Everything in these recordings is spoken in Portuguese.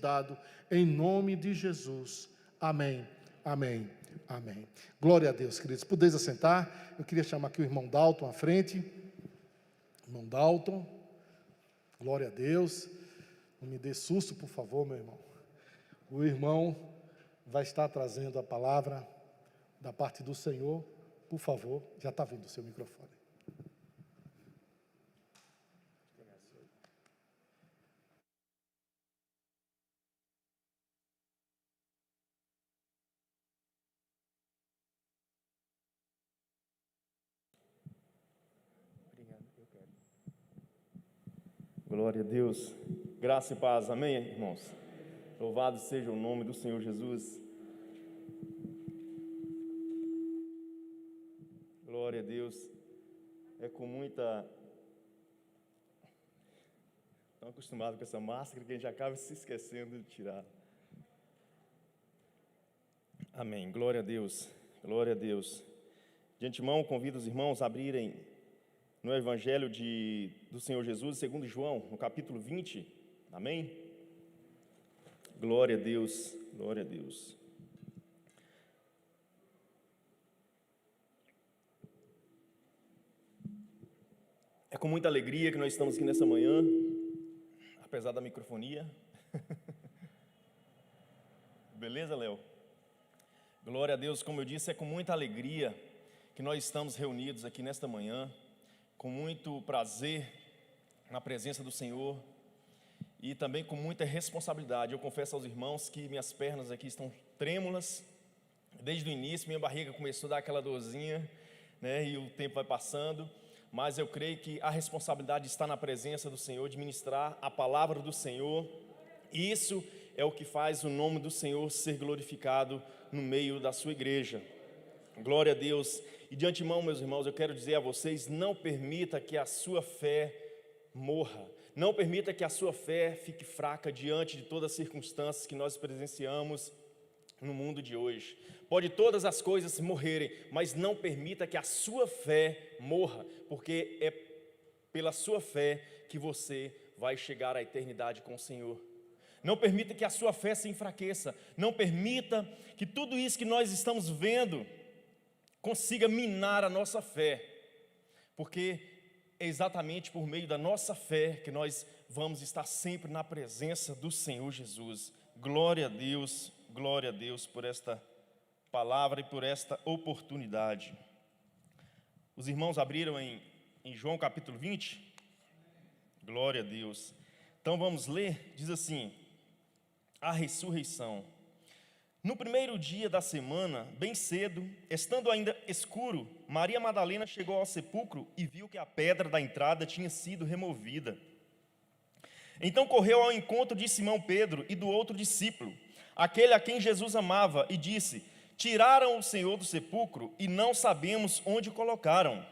manifestado, em nome de Jesus. Amém, amém, amém. Glória a Deus, queridos. Podeis assentar. Eu queria chamar aqui o irmão Dalton à frente. Irmão Dalton, glória a Deus. Não me dê susto, por favor, meu irmão. O irmão vai estar trazendo a palavra da parte do Senhor. Por favor, já está vindo o seu microfone. Glória a Deus, graça e paz, amém, irmãos? Louvado seja o nome do Senhor Jesus. Glória a Deus. É com muita... Estão acostumados com essa máscara que a gente acaba se esquecendo de tirar. Amém, glória a Deus, glória a Deus. De antemão, convido os irmãos a abrirem no Evangelho do Senhor Jesus, segundo João, no capítulo 20, amém? Glória a Deus, glória a Deus. É com muita alegria que nós estamos aqui nessa manhã, apesar da microfonia. Beleza, Léo? Glória a Deus, como eu disse, é com muita alegria que nós estamos reunidos aqui nesta manhã, com muito prazer na presença do Senhor e também com muita responsabilidade. Eu confesso aos irmãos que minhas pernas aqui estão trêmulas, desde o início minha barriga começou a dar aquela dorzinha, né, e o tempo vai passando, mas eu creio que a responsabilidade está na presença do Senhor, de ministrar a palavra do Senhor, e isso é o que faz o nome do Senhor ser glorificado no meio da sua igreja. Glória a Deus. E de antemão, meus irmãos, eu quero dizer a vocês, não permita que a sua fé morra. Não permita que a sua fé fique fraca diante de todas as circunstâncias que nós presenciamos no mundo de hoje. Pode todas as coisas morrerem, mas não permita que a sua fé morra, porque é pela sua fé que você vai chegar à eternidade com o Senhor. Não permita que a sua fé se enfraqueça. Não permita que tudo isso que nós estamos vendo consiga minar a nossa fé, porque é exatamente por meio da nossa fé que nós vamos estar sempre na presença do Senhor Jesus. Glória a Deus por esta palavra e por esta oportunidade. Os irmãos abriram em João capítulo 20? Glória a Deus. Então vamos ler, diz assim, a ressurreição. No primeiro dia da semana, bem cedo, estando ainda escuro, Maria Madalena chegou ao sepulcro e viu que a pedra da entrada tinha sido removida. Então correu ao encontro de Simão Pedro e do outro discípulo, aquele a quem Jesus amava, e disse: tiraram o Senhor do sepulcro e não sabemos onde o colocaram.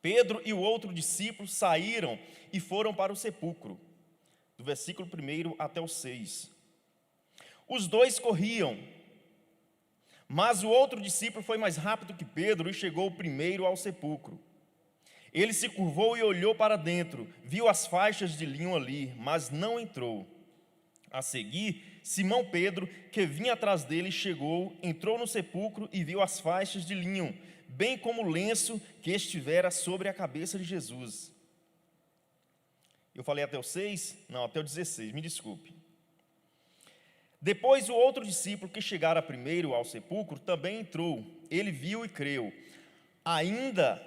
Pedro e o outro discípulo saíram e foram para o sepulcro. Do versículo 1 até o 6. Os dois corriam, mas o outro discípulo foi mais rápido que Pedro e chegou primeiro ao sepulcro. Ele se curvou e olhou para dentro, viu as faixas de linho ali, mas não entrou. A seguir, Simão Pedro, que vinha atrás dele, chegou, entrou no sepulcro e viu as faixas de linho, bem como o lenço que estivera sobre a cabeça de Jesus. Eu falei até o 6? Não, até o 16, me desculpe. Depois o outro discípulo que chegara primeiro ao sepulcro também entrou. Ele viu e creu.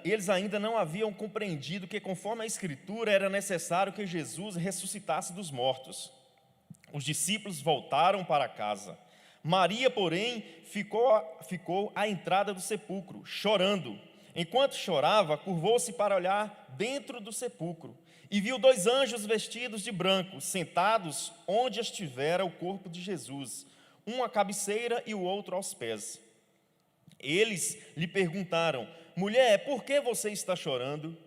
Eles ainda não haviam compreendido que, conforme a Escritura, era necessário que Jesus ressuscitasse dos mortos. Os discípulos voltaram para casa. Maria, porém, ficou à entrada do sepulcro, chorando. Enquanto chorava, curvou-se para olhar dentro do sepulcro e viu dois anjos vestidos de branco, sentados onde estivera o corpo de Jesus, um à cabeceira e o outro aos pés. Eles lhe perguntaram: mulher, por que você está chorando?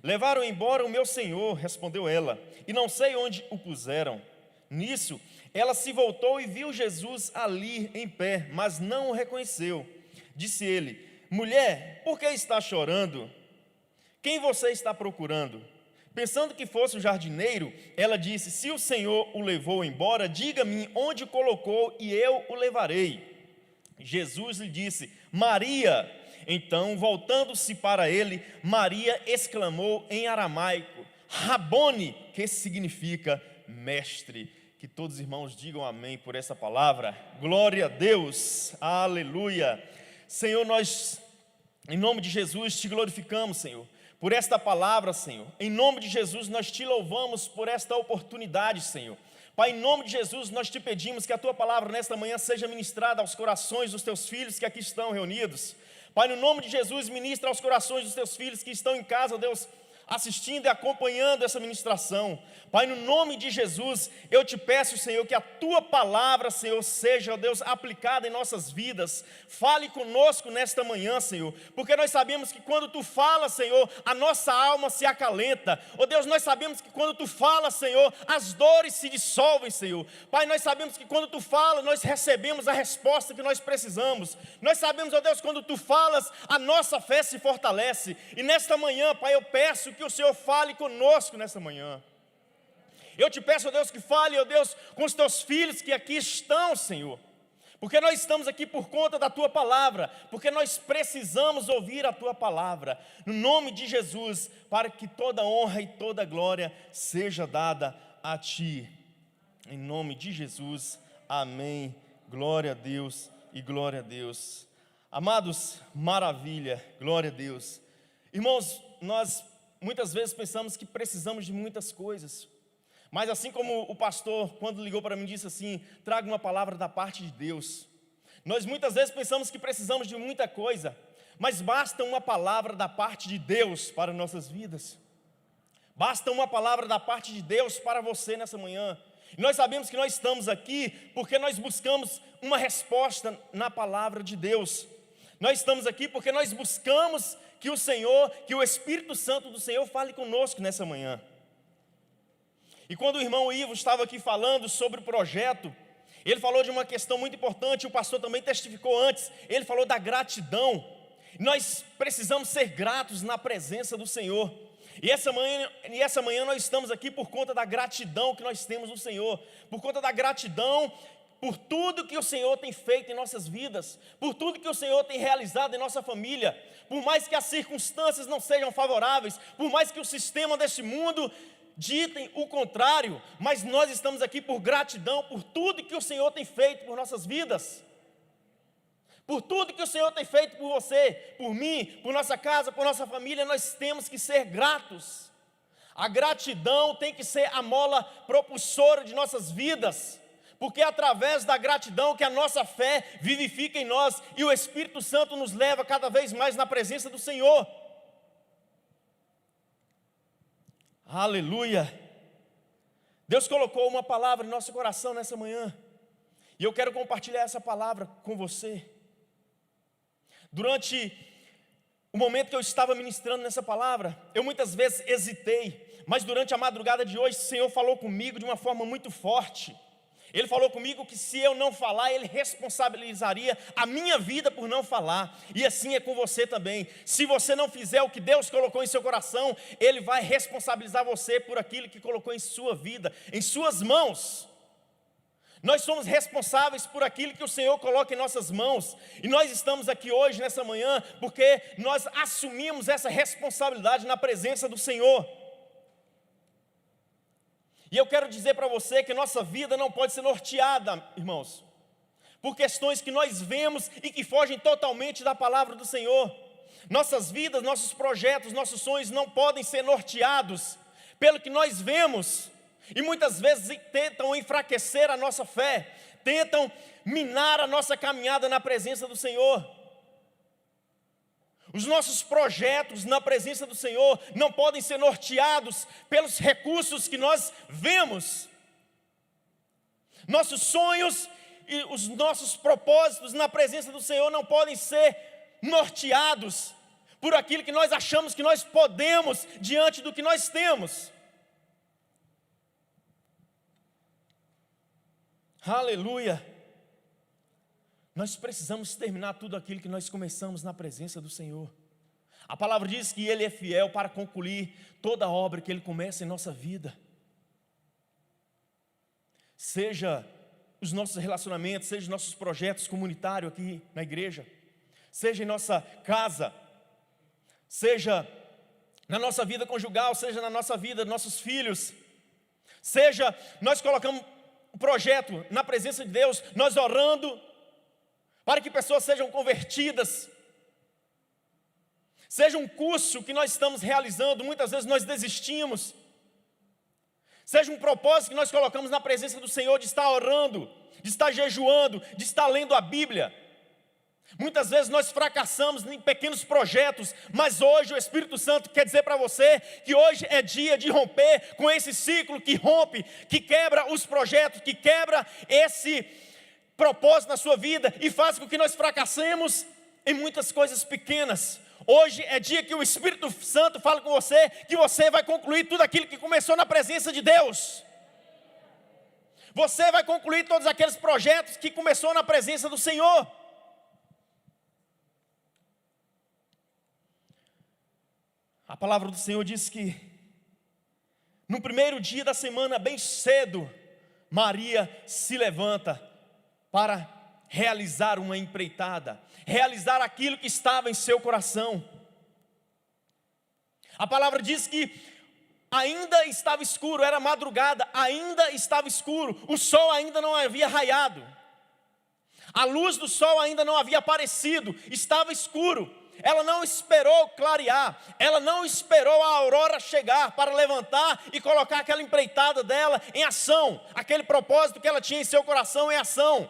Levaram embora o meu Senhor, respondeu ela, e não sei onde o puseram. Nisso, ela se voltou e viu Jesus ali em pé, mas não o reconheceu. Disse ele: mulher, por que está chorando? Quem você está procurando? Pensando que fosse o jardineiro, ela disse: se o Senhor o levou embora, diga-me onde o colocou e eu o levarei. Jesus lhe disse: Maria. Então, voltando-se para ele, Maria exclamou em aramaico: Rabone, que significa mestre. Que todos os irmãos digam amém por essa palavra. Glória a Deus, aleluia. Senhor, nós, em nome de Jesus, te glorificamos, Senhor, por esta palavra, Senhor. Em nome de Jesus, nós te louvamos por esta oportunidade, Senhor. Pai, em nome de Jesus, nós te pedimos que a tua palavra nesta manhã seja ministrada aos corações dos teus filhos que aqui estão reunidos. Pai, no nome de Jesus, ministra aos corações dos teus filhos que estão em casa, Deus, assistindo e acompanhando essa ministração. Pai, no nome de Jesus, eu te peço, Senhor, que a tua palavra, Senhor, seja, Deus, aplicada em nossas vidas. Fale conosco nesta manhã, Senhor, porque nós sabemos que quando tu falas, Senhor, a nossa alma se acalenta. Oh Deus, nós sabemos que quando tu falas, Senhor, as dores se dissolvem, Senhor. Pai, nós sabemos que quando tu falas, nós recebemos a resposta que nós precisamos. Nós sabemos, oh Deus, quando tu falas, a nossa fé se fortalece. E nesta manhã, Pai, eu peço que o Senhor fale conosco nesta manhã. Eu te peço, ó Deus, que fale, ó Deus, com os teus filhos que aqui estão, Senhor. Porque nós estamos aqui por conta da tua palavra, porque nós precisamos ouvir a tua palavra. No nome de Jesus, para que toda honra e toda glória seja dada a ti. Em nome de Jesus, amém. Glória a Deus e glória a Deus. Amados, maravilha, glória a Deus. Irmãos, nós muitas vezes pensamos que precisamos de muitas coisas. Mas assim como o pastor, quando ligou para mim, disse assim: traga uma palavra da parte de Deus. Nós muitas vezes pensamos que precisamos de muita coisa, mas basta uma palavra da parte de Deus para nossas vidas. Basta uma palavra da parte de Deus para você nessa manhã. E nós sabemos que nós estamos aqui porque nós buscamos uma resposta na palavra de Deus. Nós estamos aqui porque nós buscamos que o Senhor, que o Espírito Santo do Senhor fale conosco nessa manhã. E quando o irmão Ivo estava aqui falando sobre o projeto, ele falou de uma questão muito importante, o pastor também testificou antes, ele falou da gratidão. Nós precisamos ser gratos na presença do Senhor. E essa manhã nós estamos aqui por conta da gratidão que nós temos no Senhor, por conta da gratidão por tudo que o Senhor tem feito em nossas vidas, por tudo que o Senhor tem realizado em nossa família. Por mais que as circunstâncias não sejam favoráveis, por mais que o sistema deste mundo ditem o contrário, mas nós estamos aqui por gratidão por tudo que o Senhor tem feito por nossas vidas, por tudo que o Senhor tem feito por você, por mim, por nossa casa, por nossa família. Nós temos que ser gratos. A gratidão tem que ser a mola propulsora de nossas vidas, porque é através da gratidão que a nossa fé vivifica em nós e o Espírito Santo nos leva cada vez mais na presença do Senhor. Aleluia! Deus colocou uma palavra em nosso coração nessa manhã, e eu quero compartilhar essa palavra com você. Durante o momento que eu estava ministrando nessa palavra, eu muitas vezes hesitei, mas durante a madrugada de hoje, o Senhor falou comigo de uma forma muito forte. Ele falou comigo que se eu não falar, Ele responsabilizaria a minha vida por não falar. E assim é com você também. Se você não fizer o que Deus colocou em seu coração, Ele vai responsabilizar você por aquilo que colocou em sua vida, em suas mãos. Nós somos responsáveis por aquilo que o Senhor coloca em nossas mãos. E nós estamos aqui hoje, nessa manhã, porque nós assumimos essa responsabilidade na presença do Senhor. E eu quero dizer para você que nossa vida não pode ser norteada, irmãos, por questões que nós vemos e que fogem totalmente da palavra do Senhor. Nossas vidas, nossos projetos, nossos sonhos não podem ser norteados pelo que nós vemos. E muitas vezes tentam enfraquecer a nossa fé, tentam minar a nossa caminhada na presença do Senhor. Os nossos projetos na presença do Senhor não podem ser norteados pelos recursos que nós vemos. Nossos sonhos e os nossos propósitos na presença do Senhor não podem ser norteados por aquilo que nós achamos que nós podemos diante do que nós temos. Aleluia! Nós precisamos terminar tudo aquilo que nós começamos na presença do Senhor. A palavra diz que Ele é fiel para concluir toda a obra que Ele começa em nossa vida. Seja os nossos relacionamentos, seja os nossos projetos comunitários aqui na igreja, seja em nossa casa, seja na nossa vida conjugal, seja na nossa vida dos nossos filhos, seja nós colocamos um projeto na presença de Deus, nós orando para que pessoas sejam convertidas, seja um curso que nós estamos realizando, muitas vezes nós desistimos, seja um propósito que nós colocamos na presença do Senhor de estar orando, de estar jejuando, de estar lendo a Bíblia. Muitas vezes nós fracassamos em pequenos projetos, mas hoje o Espírito Santo quer dizer para você que hoje é dia de romper com esse ciclo que rompe, que quebra os projetos, que quebra esse propósito na sua vida e faz com que nós fracassemos em muitas coisas pequenas. Hoje é dia que o Espírito Santo fala com você que você vai concluir tudo aquilo que começou na presença de Deus. Você vai concluir todos aqueles projetos que começou na presença do Senhor. A palavra do Senhor diz que no primeiro dia da semana, bem cedo, Maria se levanta para realizar uma empreitada, realizar aquilo que estava em seu coração. A palavra diz que ainda estava escuro, era madrugada, ainda estava escuro, o sol ainda não havia raiado, a luz do sol ainda não havia aparecido, estava escuro. Ela não esperou clarear, ela não esperou a aurora chegar para levantar e colocar aquela empreitada dela em ação, aquele propósito que ela tinha em seu coração em ação.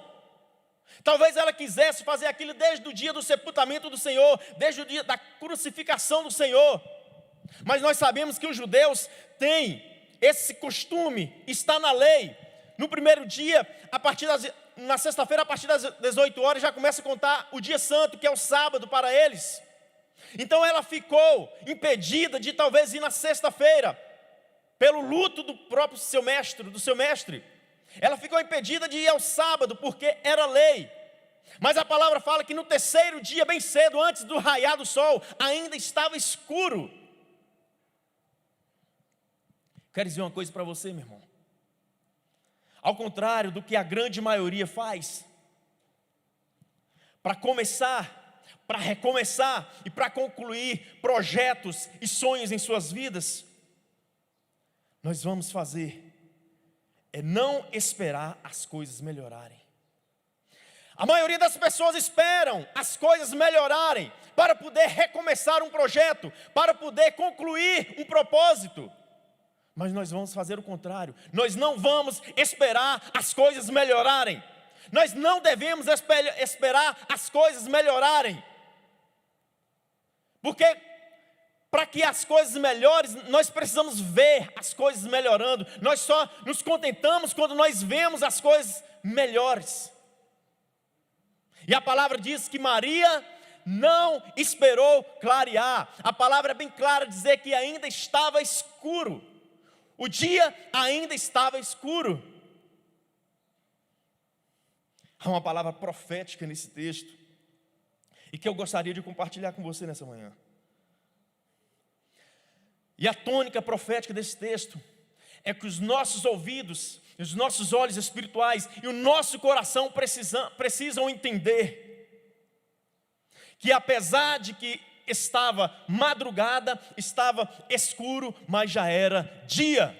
Talvez ela quisesse fazer aquilo desde o dia do sepultamento do Senhor, desde o dia da crucificação do Senhor. Mas nós sabemos que os judeus têm esse costume, está na lei. No primeiro dia, na sexta-feira, a partir das 18 horas, já começa a contar o dia santo, que é o sábado para eles. Então ela ficou impedida de talvez ir na sexta-feira, pelo luto do próprio seu mestre. Ela ficou impedida de ir ao sábado, porque era lei. Mas a palavra fala que no terceiro dia, bem cedo, antes do raiar do sol, ainda estava escuro. Quero dizer uma coisa para você, meu irmão. Ao contrário do que a grande maioria faz, para começar, para recomeçar e para concluir projetos e sonhos em suas vidas, nós vamos fazer é não esperar as coisas melhorarem. A maioria das pessoas esperam as coisas melhorarem para poder recomeçar um projeto, para poder concluir um propósito. Mas nós vamos fazer o contrário. Nós não vamos esperar as coisas melhorarem. Nós não devemos esperar as coisas melhorarem. Porque para que as coisas melhores, nós precisamos ver as coisas melhorando. Nós só nos contentamos quando nós vemos as coisas melhores. E a palavra diz que Maria não esperou clarear. A palavra é bem clara, dizer que ainda estava escuro. O dia ainda estava escuro. Há uma palavra profética nesse texto, e que eu gostaria de compartilhar com você nessa manhã. E a tônica profética desse texto é que os nossos ouvidos, os nossos olhos espirituais e o nosso coração precisam entender que apesar de que estava madrugada, estava escuro, mas já era dia.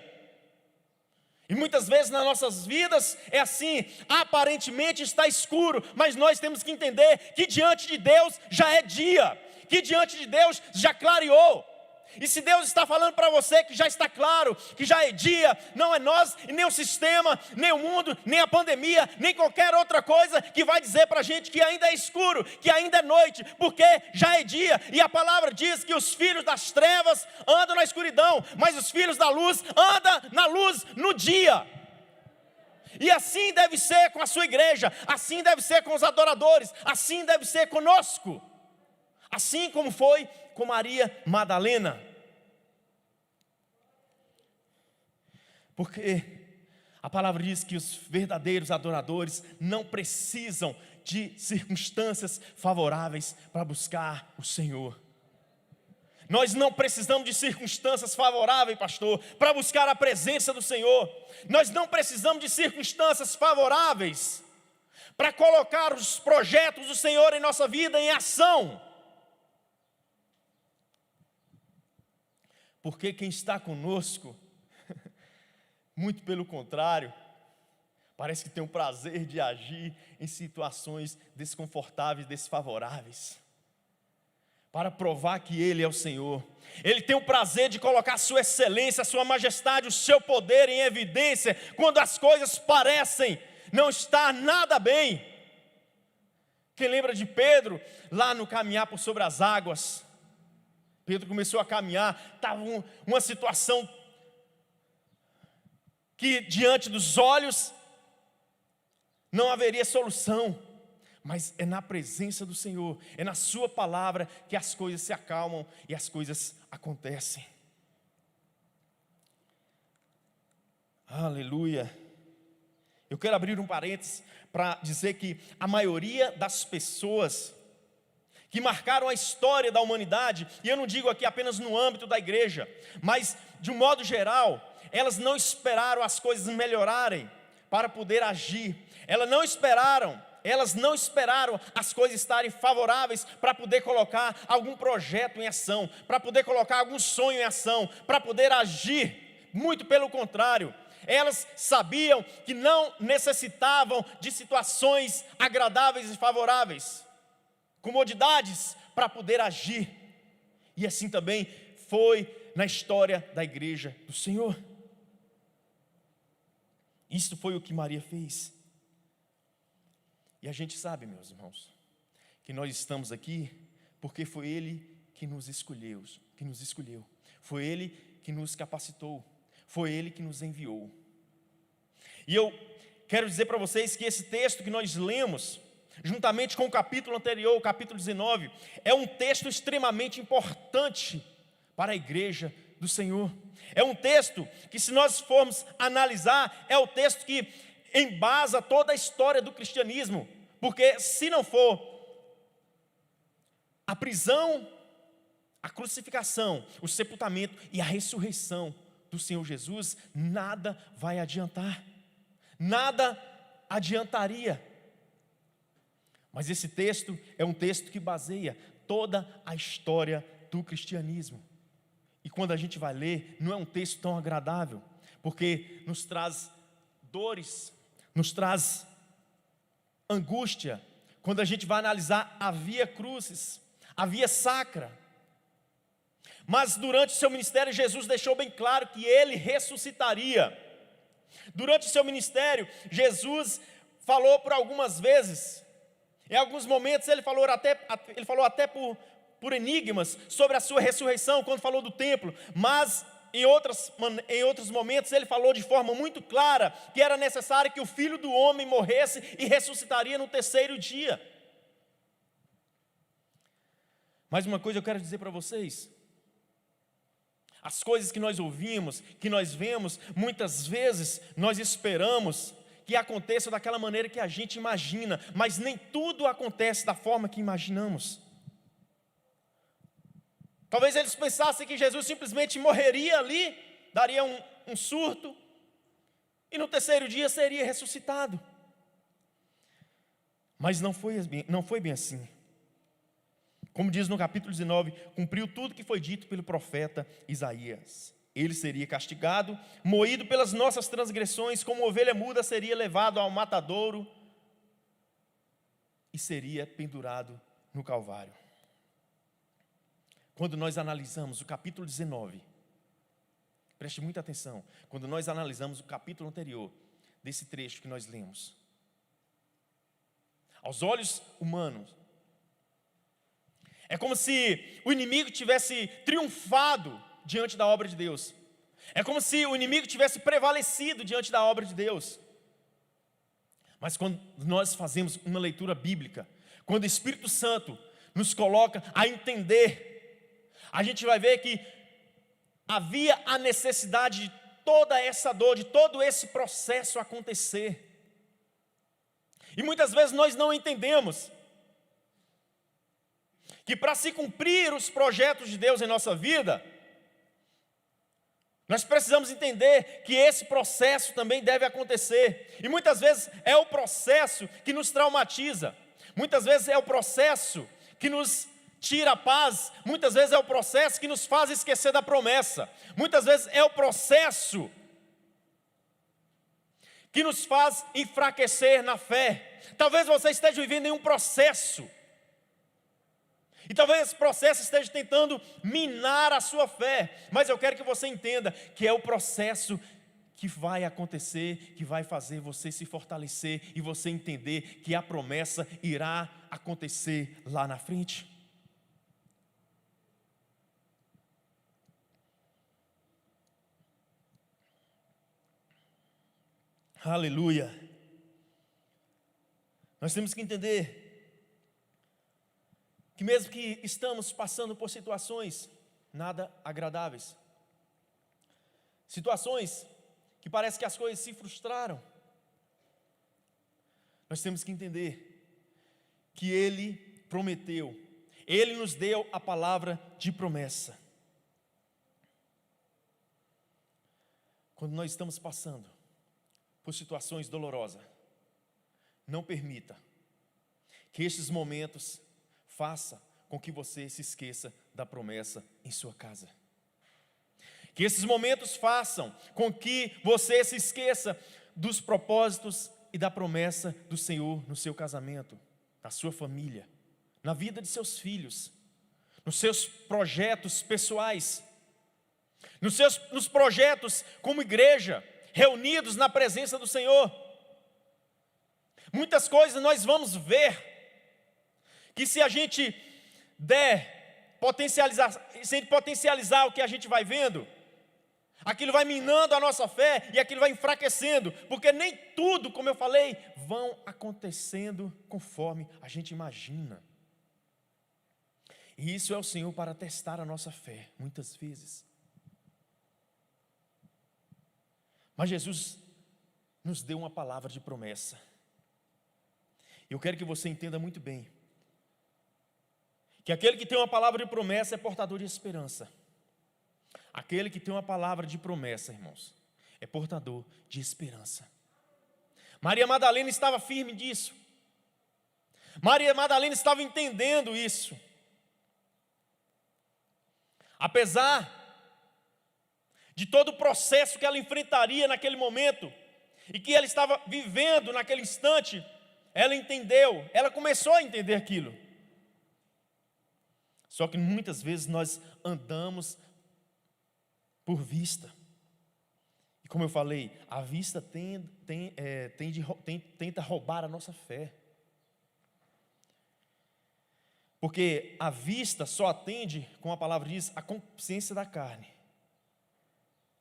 E muitas vezes nas nossas vidas é assim, aparentemente está escuro, mas nós temos que entender que diante de Deus já é dia, que diante de Deus já clareou. E se Deus está falando para você que já está claro, que já é dia, não é nós, e nem o sistema, nem o mundo, nem a pandemia, nem qualquer outra coisa que vai dizer para a gente que ainda é escuro, que ainda é noite, porque já é dia. E a palavra diz que os filhos das trevas andam na escuridão, mas os filhos da luz andam na luz no dia. E assim deve ser com a sua igreja, assim deve ser com os adoradores, assim deve ser conosco. Assim como foi com Maria Madalena. Porque a palavra diz que os verdadeiros adoradores não precisam de circunstâncias favoráveis para buscar o Senhor. Nós não precisamos de circunstâncias favoráveis, pastor, para buscar a presença do Senhor. Nós não precisamos de circunstâncias favoráveis para colocar os projetos do Senhor em nossa vida em ação. Porque quem está conosco, muito pelo contrário, parece que tem o prazer de agir em situações desconfortáveis, desfavoráveis, para provar que Ele é o Senhor. Ele tem o prazer de colocar a sua excelência, a sua majestade, o seu poder em evidência, quando as coisas parecem não estar nada bem. Quem lembra de Pedro, lá no caminhar por sobre as águas? Pedro começou a caminhar, estava uma situação que diante dos olhos não haveria solução, mas é na presença do Senhor, é na sua palavra que as coisas se acalmam e as coisas acontecem. Aleluia. Eu quero abrir um parênteses para dizer que a maioria das pessoas que marcaram a história da humanidade, e eu não digo aqui apenas no âmbito da igreja, mas de um modo geral, elas não esperaram as coisas melhorarem para poder agir. Elas não esperaram as coisas estarem favoráveis para poder colocar algum projeto em ação, para poder colocar algum sonho em ação, para poder agir. Muito pelo contrário, elas sabiam que não necessitavam de situações agradáveis e favoráveis, comodidades para poder agir. E assim também foi na história da igreja do Senhor. Isso foi o que Maria fez. E a gente sabe, meus irmãos, que nós estamos aqui porque foi Ele que nos escolheu, foi Ele que nos capacitou, foi Ele que nos enviou. E eu quero dizer para vocês que esse texto que nós lemos, juntamente com o capítulo anterior, o capítulo 19, é um texto extremamente importante para a igreja do Senhor. É um texto que, se nós formos analisar, é o texto que embasa toda a história do cristianismo, porque se não for a prisão, a crucificação, o sepultamento e a ressurreição do Senhor Jesus, nada vai adiantar, nada adiantaria. Mas esse texto é um texto que baseia toda a história do cristianismo. E quando a gente vai ler, não é um texto tão agradável, porque nos traz dores, nos traz angústia. Quando a gente vai analisar a via crucis, a via sacra. Mas durante o seu ministério, Jesus deixou bem claro que Ele ressuscitaria. Durante o seu ministério, Jesus falou por algumas vezes, em alguns momentos ele falou até por enigmas sobre a sua ressurreição, quando falou do templo, mas em outros momentos ele falou de forma muito clara que era necessário que o Filho do Homem morresse e ressuscitaria no terceiro dia. Mais uma coisa eu quero dizer para vocês: as coisas que nós ouvimos, que nós vemos, muitas vezes nós esperamos que aconteça daquela maneira que a gente imagina, mas nem tudo acontece da forma que imaginamos. Talvez eles pensassem que Jesus simplesmente morreria ali, daria um surto, e no terceiro dia seria ressuscitado. Mas não foi bem assim. Como diz no capítulo 19, cumpriu tudo que foi dito pelo profeta Isaías. Ele seria castigado, moído pelas nossas transgressões, como ovelha muda seria levado ao matadouro e seria pendurado no Calvário. Quando nós analisamos o capítulo 19, preste muita atenção, quando nós analisamos o capítulo anterior desse trecho que nós lemos, aos olhos humanos, é como se o inimigo tivesse triunfado diante da obra de Deus. É como se o inimigo tivesse prevalecido diante da obra de Deus. Mas quando nós fazemos uma leitura bíblica, quando o Espírito Santo nos coloca a entender, a gente vai ver que havia a necessidade de toda essa dor, de todo esse processo acontecer. E muitas vezes nós não entendemos que para se cumprir os projetos de Deus em nossa vida, nós precisamos entender que esse processo também deve acontecer. E muitas vezes é o processo que nos traumatiza. Muitas vezes é o processo que nos tira a paz. Muitas vezes é o processo que nos faz esquecer da promessa. Muitas vezes é o processo que nos faz enfraquecer na fé. Talvez você esteja vivendo em um processo. E talvez esse processo esteja tentando minar a sua fé. Mas eu quero que você entenda que é o processo que vai acontecer, que vai fazer você se fortalecer e você entender que a promessa irá acontecer lá na frente. Aleluia. Nós temos que entender que mesmo que estamos passando por situações nada agradáveis, situações que parece que as coisas se frustraram, nós temos que entender que Ele prometeu, Ele nos deu a palavra de promessa. Quando nós estamos passando por situações dolorosas, não permita que estes momentos faça com que você se esqueça da promessa em sua casa. Que esses momentos façam com que você se esqueça dos propósitos e da promessa do Senhor no seu casamento, na sua família, na vida de seus filhos, nos seus projetos pessoais, nos projetos como igreja, reunidos na presença do Senhor. Muitas coisas nós vamos ver que se a gente potencializar o que a gente vai vendo, aquilo vai minando a nossa fé e aquilo vai enfraquecendo, porque nem tudo, como eu falei, vão acontecendo conforme a gente imagina. E isso é o Senhor para testar a nossa fé, muitas vezes. Mas Jesus nos deu uma palavra de promessa. Eu quero que você entenda muito bem que aquele que tem uma palavra de promessa é portador de esperança. Aquele que tem uma palavra de promessa, irmãos, é portador de esperança. Maria Madalena estava firme disso. Maria Madalena estava entendendo isso. Apesar de todo o processo que ela enfrentaria naquele momento, e que ela estava vivendo naquele instante, ela entendeu, ela começou a entender aquilo. Só que muitas vezes nós andamos por vista. E como eu falei, a vista tenta roubar a nossa fé. Porque a vista só atende, como a palavra diz, a concupiscência da carne.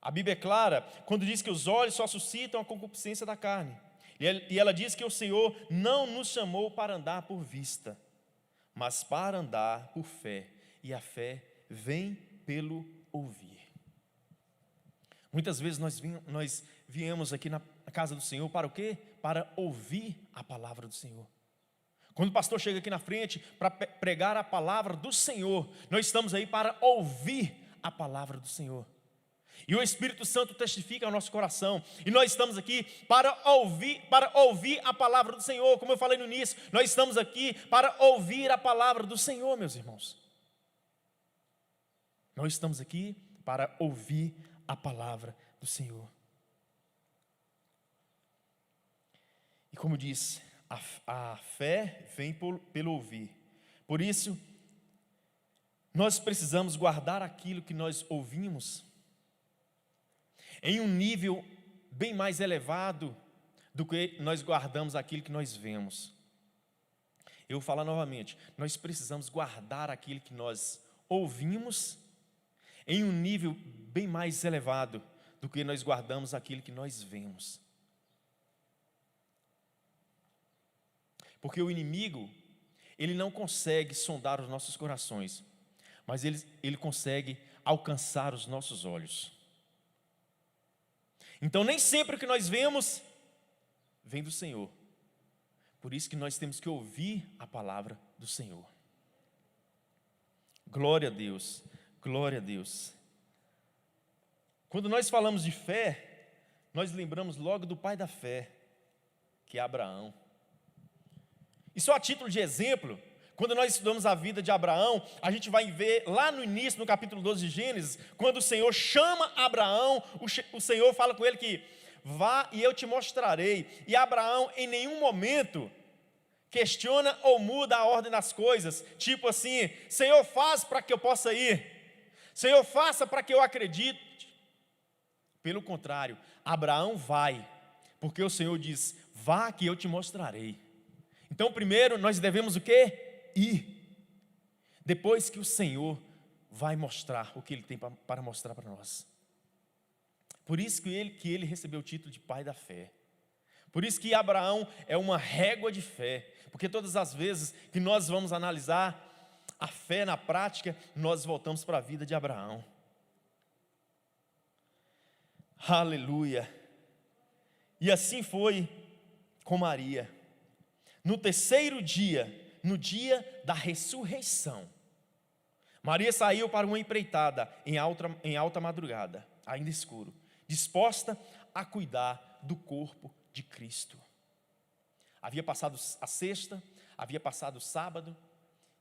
A Bíblia é clara quando diz que os olhos só suscitam a concupiscência da carne. E ela diz que o Senhor não nos chamou para andar por vista, mas para andar por fé. E a fé vem pelo ouvir. Muitas vezes nós viemos aqui na casa do Senhor para o quê? Para ouvir a palavra do Senhor. Quando o pastor chega aqui na frente para pregar a palavra do Senhor, nós estamos aí para ouvir a palavra do Senhor. E o Espírito Santo testifica ao nosso coração. E nós estamos aqui para ouvir a palavra do Senhor. Como eu falei no início, nós estamos aqui para ouvir a palavra do Senhor, meus irmãos. Nós estamos aqui para ouvir a palavra do Senhor. E como disse, a fé vem pelo ouvir. Por isso, nós precisamos guardar aquilo que nós ouvimos em um nível bem mais elevado do que nós guardamos aquilo que nós vemos. Eu vou falar novamente, nós precisamos guardar aquilo que nós ouvimos em um nível bem mais elevado do que nós guardamos aquilo que nós vemos. Porque o inimigo, ele não consegue sondar os nossos corações, mas ele consegue alcançar os nossos olhos. Então nem sempre o que nós vemos vem do Senhor. Por isso que nós temos que ouvir a palavra do Senhor. Glória a Deus, glória a Deus. Quando nós falamos de fé, nós lembramos logo do pai da fé, que é Abraão. E só a título de exemplo, quando nós estudamos a vida de Abraão, a gente vai ver lá no início, no capítulo 12 de Gênesis, quando o Senhor chama Abraão, o Senhor fala com ele que vá e eu te mostrarei. E Abraão em nenhum momento questiona ou muda a ordem das coisas, tipo assim, Senhor, faz para que eu possa ir, Senhor, faça para que eu acredite. Pelo contrário, Abraão vai, porque o Senhor diz, vá que eu te mostrarei. Então primeiro nós devemos o quê? Ir. Depois que o Senhor vai mostrar o que Ele tem para mostrar para nós. Por isso que ele recebeu o título de pai da fé. Por isso que Abraão é uma régua de fé. Porque todas as vezes que nós vamos analisar a fé na prática, nós voltamos para a vida de Abraão. Aleluia. E assim foi com Maria. No terceiro dia, no dia da ressurreição, Maria saiu para uma empreitada em alta madrugada, ainda escuro, disposta a cuidar do corpo de Cristo. Havia passado a sexta, havia passado o sábado,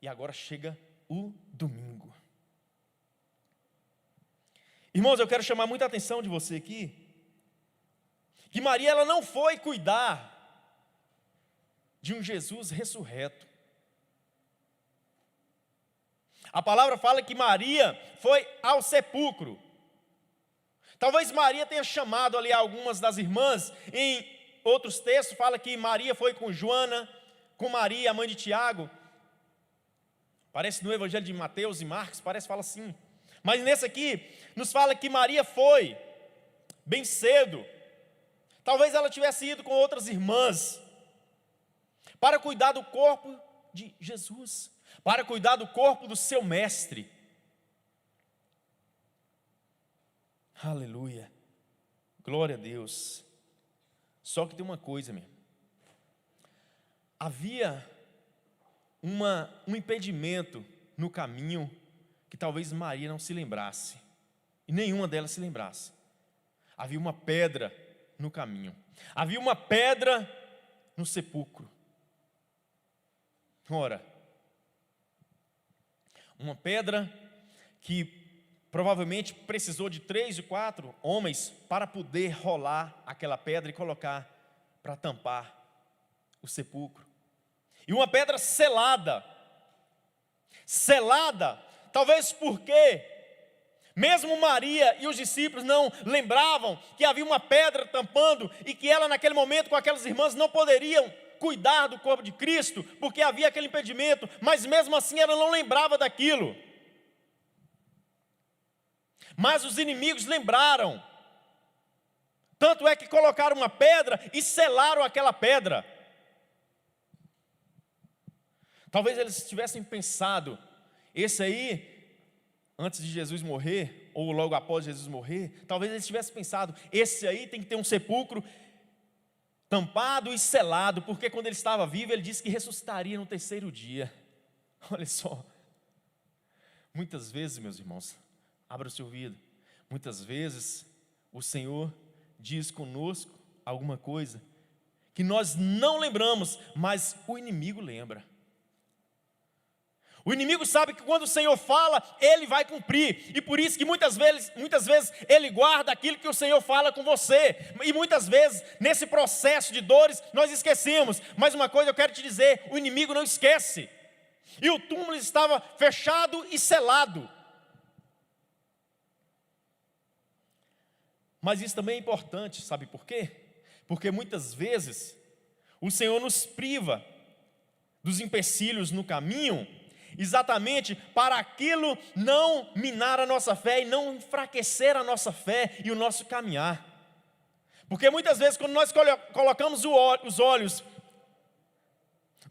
e agora chega o domingo. Irmãos, eu quero chamar muita atenção de você aqui, que Maria ela não foi cuidar de um Jesus ressurreto. A palavra fala que Maria foi ao sepulcro. Talvez Maria tenha chamado ali algumas das irmãs. Em outros textos fala que Maria foi com Joana, com Maria, a mãe de Tiago. Parece no Evangelho de Mateus e Marcos, fala assim. Mas nesse aqui, nos fala que Maria foi bem cedo. Talvez ela tivesse ido com outras irmãs para cuidar do corpo de Jesus, para cuidar do corpo do seu mestre. Aleluia, glória a Deus. Só que tem uma coisa, meu. Havia um impedimento no caminho que talvez Maria não se lembrasse, e nenhuma delas se lembrasse. Havia uma pedra no caminho, havia uma pedra no sepulcro. Ora, uma pedra que provavelmente precisou de 3 ou 4 homens para poder rolar aquela pedra e colocar para tampar o sepulcro. E uma pedra selada, talvez porque mesmo Maria e os discípulos não lembravam que havia uma pedra tampando e que ela naquele momento com aquelas irmãs não poderiam cuidar do corpo de Cristo, porque havia aquele impedimento, mas mesmo assim ela não lembrava daquilo. Mas os inimigos lembraram, tanto é que colocaram uma pedra e selaram aquela pedra. Talvez eles tivessem pensado, esse aí, antes de Jesus morrer, ou logo após Jesus morrer, talvez eles tivessem pensado, esse aí tem que ter um sepulcro tampado e selado, porque quando ele estava vivo, ele disse que ressuscitaria no terceiro dia. Olha só, muitas vezes, meus irmãos, abra o seu ouvido, muitas vezes o Senhor diz conosco alguma coisa que nós não lembramos, mas o inimigo lembra. O inimigo sabe que quando o Senhor fala, Ele vai cumprir. E por isso que muitas vezes Ele guarda aquilo que o Senhor fala com você. E muitas vezes, nesse processo de dores, nós esquecemos. Mas uma coisa eu quero te dizer, o inimigo não esquece. E o túmulo estava fechado e selado. Mas isso também é importante, sabe por quê? Porque muitas vezes, o Senhor nos priva dos empecilhos no caminho, exatamente para aquilo não minar a nossa fé e não enfraquecer a nossa fé e o nosso caminhar. Porque muitas vezes quando nós colocamos os olhos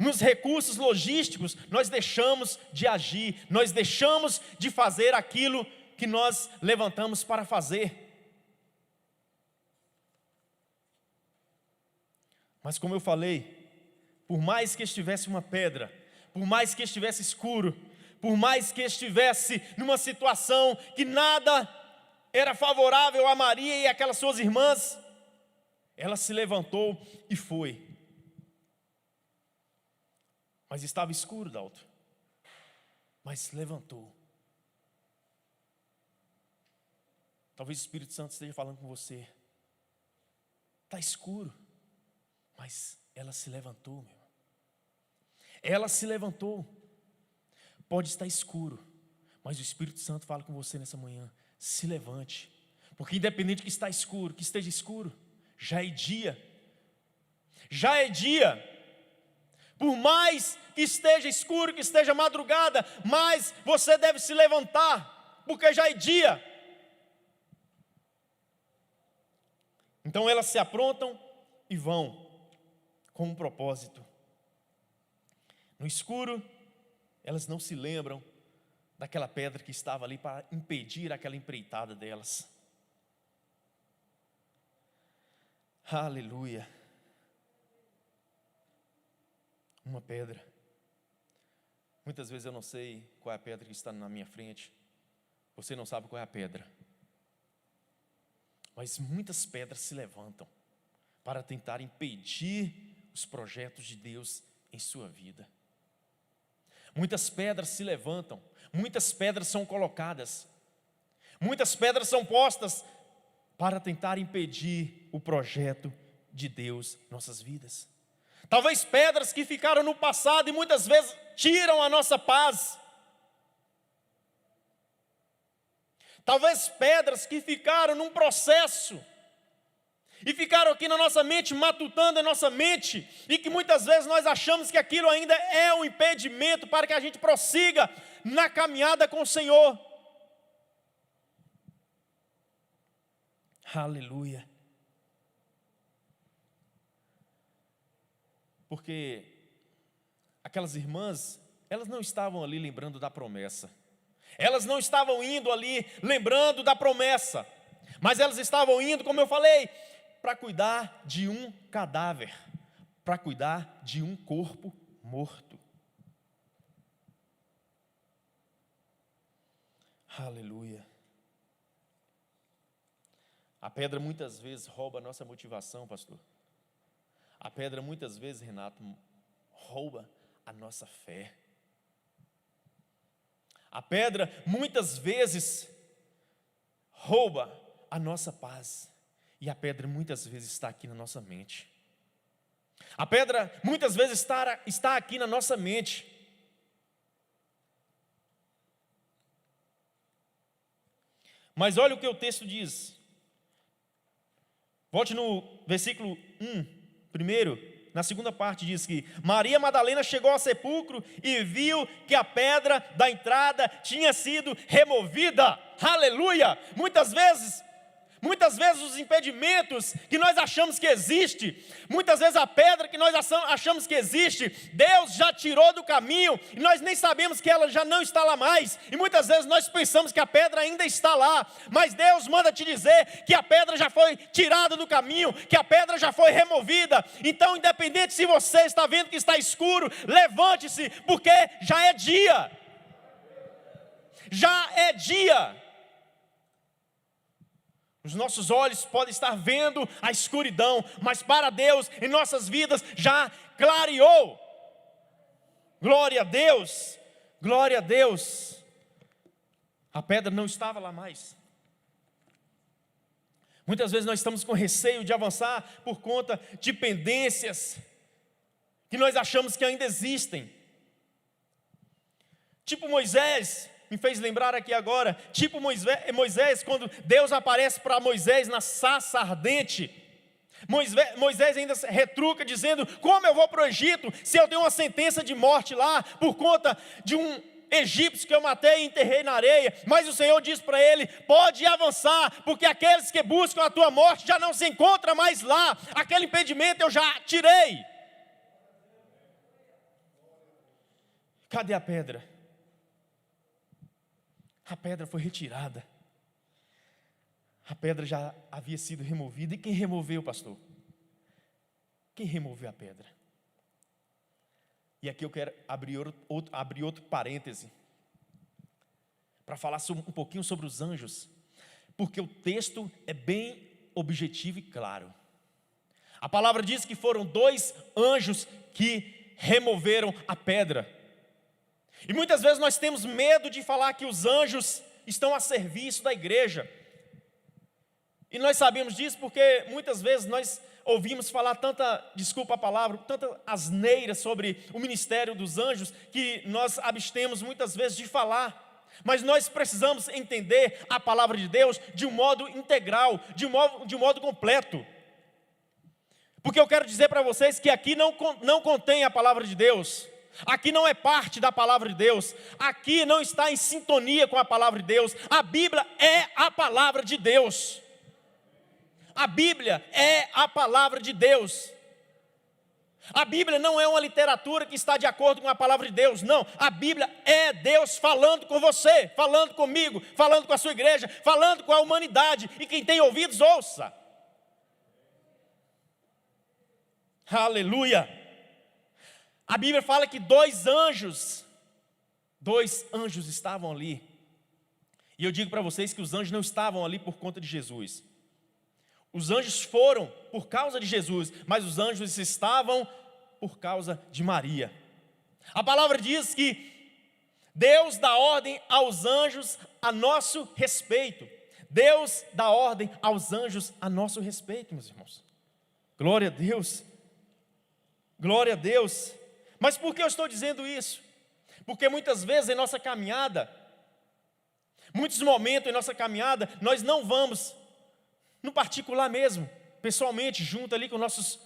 nos recursos logísticos, nós deixamos de agir, nós deixamos de fazer aquilo que nós levantamos para fazer. Mas como eu falei, por mais que estivesse uma pedra, por mais que estivesse escuro, por mais que estivesse numa situação que nada era favorável a Maria e aquelas suas irmãs, ela se levantou e foi. Mas estava escuro, Dalton. Mas se levantou. Talvez o Espírito Santo esteja falando com você. Está escuro, mas ela se levantou, meu irmão. Ela se levantou. Pode estar escuro, mas o Espírito Santo fala com você nessa manhã. Se levante, porque independente que está escuro, que esteja escuro, já é dia. Já é dia. Por mais que esteja escuro, que esteja madrugada, mas você deve se levantar, porque já é dia. Então elas se aprontam e vão com um propósito. No escuro, elas não se lembram daquela pedra que estava ali para impedir aquela empreitada delas. Aleluia. Uma pedra. Muitas vezes eu não sei qual é a pedra que está na minha frente. Você não sabe qual é a pedra. Mas muitas pedras se levantam para tentar impedir os projetos de Deus em sua vida. Muitas pedras se levantam, muitas pedras são colocadas, muitas pedras são postas para tentar impedir o projeto de Deus em nossas vidas. Talvez pedras que ficaram no passado e muitas vezes tiram a nossa paz. Talvez pedras que ficaram num processo e ficaram aqui na nossa mente, matutando a nossa mente, e que muitas vezes nós achamos que aquilo ainda é um impedimento para que a gente prossiga na caminhada com o Senhor. Aleluia. Porque aquelas irmãs, elas não estavam ali lembrando da promessa. Elas não estavam indo ali lembrando da promessa. Mas elas estavam indo, como eu falei, para cuidar de um cadáver, para cuidar de um corpo morto. Aleluia. A pedra muitas vezes rouba a nossa motivação, pastor. A pedra muitas vezes, Renato, rouba a nossa fé. A pedra muitas vezes rouba a nossa paz. E a pedra muitas vezes está aqui na nossa mente. A pedra muitas vezes está aqui na nossa mente. Mas olha o que o texto diz. Volte no versículo 1. Primeiro, na segunda parte diz que Maria Madalena chegou ao sepulcro e viu que a pedra da entrada tinha sido removida. Aleluia! Muitas vezes os impedimentos que nós achamos que existe, muitas vezes a pedra que nós achamos que existe, Deus já tirou do caminho e nós nem sabemos que ela já não está lá mais. E muitas vezes nós pensamos que a pedra ainda está lá, mas Deus manda te dizer que a pedra já foi tirada do caminho, que a pedra já foi removida. Então, independente se você está vendo que está escuro, levante-se, porque já é dia. Já é dia. Os nossos olhos podem estar vendo a escuridão, mas para Deus, em nossas vidas, já clareou. Glória a Deus, glória a Deus. A pedra não estava lá mais. Muitas vezes nós estamos com receio de avançar por conta de pendências que nós achamos que ainda existem. Tipo Moisés. Me fez lembrar aqui agora, tipo Moisés, quando Deus aparece para Moisés na sarça ardente, Moisés ainda retruca dizendo: como eu vou para o Egito, se eu tenho uma sentença de morte lá, por conta de um egípcio que eu matei e enterrei na areia? Mas o Senhor diz para ele: pode avançar, porque aqueles que buscam a tua morte já não se encontram mais lá, aquele impedimento eu já tirei. Cadê a pedra? A pedra foi retirada. A pedra já havia sido removida. E quem removeu, pastor? Quem removeu a pedra? E aqui eu quero abrir outro parêntese. para falar um pouquinho sobre os anjos, porque o texto é bem objetivo e claro. A palavra diz que foram 2 anjos que removeram a pedra. E muitas vezes nós temos medo de falar que os anjos estão a serviço da igreja. E nós sabemos disso porque muitas vezes nós ouvimos falar desculpa a palavra, tanta asneira sobre o ministério dos anjos, que nós abstemos muitas vezes de falar. Mas nós precisamos entender a palavra de Deus de um modo integral, de um modo completo. Porque eu quero dizer para vocês que aqui não contém a palavra de Deus. Aqui não é parte da palavra de Deus. Aqui não está em sintonia com a palavra de Deus. A Bíblia é a palavra de Deus. A Bíblia é a palavra de Deus. A Bíblia não é uma literatura que está de acordo com a palavra de Deus. Não, a Bíblia é Deus falando com você, falando comigo, falando com a sua igreja, falando com a humanidade. E quem tem ouvidos, ouça. Aleluia. A Bíblia fala que 2 anjos estavam ali. E eu digo para vocês que os anjos não estavam ali por conta de Jesus. Os anjos foram por causa de Jesus, mas os anjos estavam por causa de Maria. A palavra diz que Deus dá ordem aos anjos a nosso respeito. Deus dá ordem aos anjos a nosso respeito, meus irmãos. Glória a Deus. Glória a Deus. Mas por que eu estou dizendo isso? Porque muitas vezes em nossa caminhada, muitos momentos em nossa caminhada, nós não vamos, no particular mesmo, pessoalmente, junto ali com nossos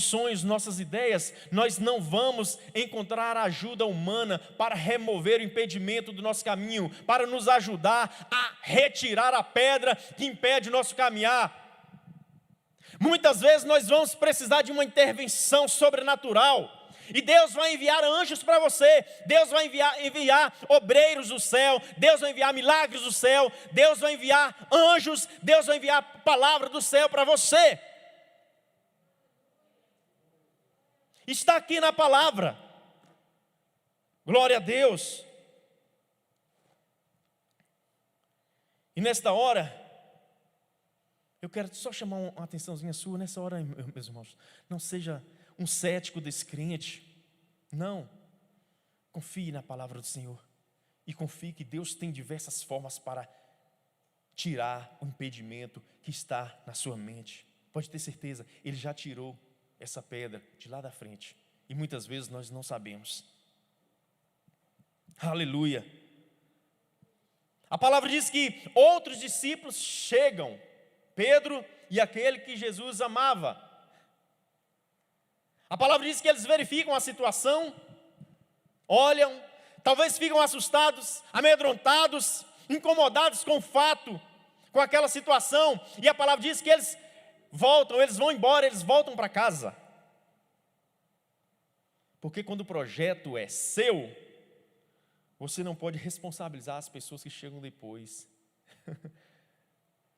sonhos, nossas ideias, nós não vamos encontrar ajuda humana para remover o impedimento do nosso caminho, para nos ajudar a retirar a pedra que impede o nosso caminhar. Muitas vezes nós vamos precisar de uma intervenção sobrenatural. E Deus vai enviar anjos para você. Deus vai enviar obreiros do céu. Deus vai enviar milagres do céu. Deus vai enviar anjos. Deus vai enviar a palavra do céu para você. Está aqui na palavra. Glória a Deus. E nesta hora, eu quero só chamar uma atençãozinha sua nessa hora, meus irmãos. Não seja um cético, descrente. Não. Confie na palavra do Senhor. E confie que Deus tem diversas formas para tirar o impedimento que está na sua mente. Pode ter certeza, Ele já tirou essa pedra de lá da frente. E muitas vezes nós não sabemos. Aleluia. A palavra diz que outros discípulos chegam. Pedro e aquele que Jesus amava. A palavra diz que eles verificam a situação, olham, talvez ficam assustados, amedrontados, incomodados com o fato, com aquela situação. E a palavra diz que eles vão embora, eles voltam para casa. Porque quando o projeto é seu, você não pode responsabilizar as pessoas que chegam depois.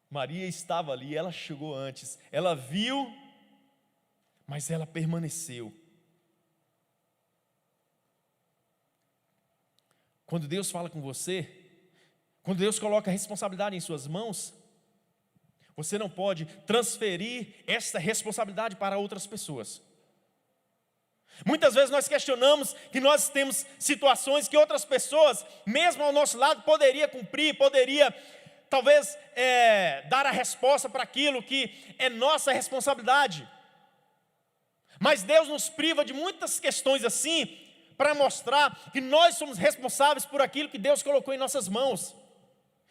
Maria estava ali, ela chegou antes, ela viu, mas ela permaneceu. Quando Deus fala com você, quando Deus coloca a responsabilidade em suas mãos, você não pode transferir essa responsabilidade para outras pessoas. Muitas vezes nós questionamos que nós temos situações que outras pessoas, mesmo ao nosso lado, poderia cumprir, poderia talvez dar a resposta para aquilo que é nossa responsabilidade. Mas Deus nos priva de muitas questões assim, para mostrar que nós somos responsáveis por aquilo que Deus colocou em nossas mãos.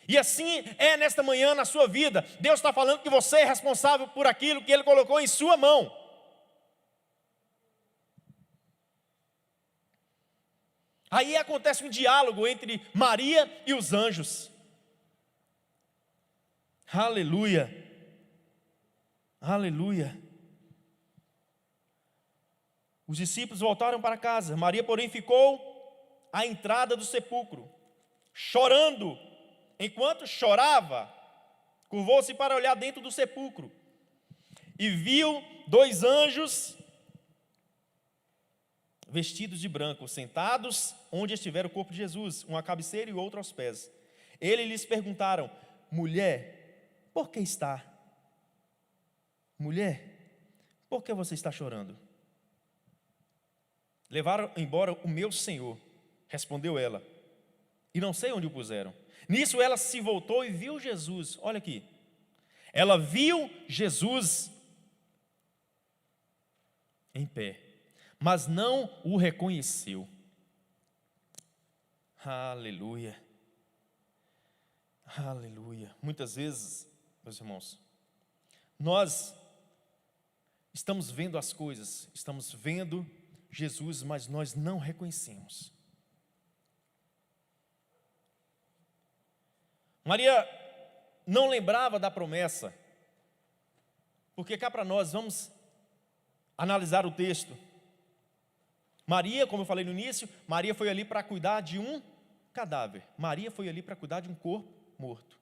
E assim é nesta manhã na sua vida. Deus está falando que você é responsável por aquilo que Ele colocou em sua mão. Aí acontece um diálogo entre Maria e os anjos. Aleluia. Aleluia. Os discípulos voltaram para casa. Maria, porém, ficou à entrada do sepulcro, chorando. Enquanto chorava, curvou-se para olhar dentro do sepulcro e viu 2 anjos vestidos de branco, sentados onde estivera o corpo de Jesus, um à cabeceira e o outro aos pés. Eles lhes perguntaram: mulher, por que está? Mulher, por que você está chorando? Levaram embora o meu senhor, respondeu ela, e não sei onde o puseram. Nisso ela se voltou e viu Jesus. Olha aqui. Ela viu Jesus em pé, mas não o reconheceu. Aleluia. Aleluia. Muitas vezes, meus irmãos, nós estamos vendo as coisas, estamos vendo Jesus, mas nós não reconhecemos. Maria não lembrava da promessa, porque cá para nós, vamos analisar o texto. Maria, como eu falei no início, Maria foi ali para cuidar de um cadáver. Maria foi ali para cuidar de um corpo morto.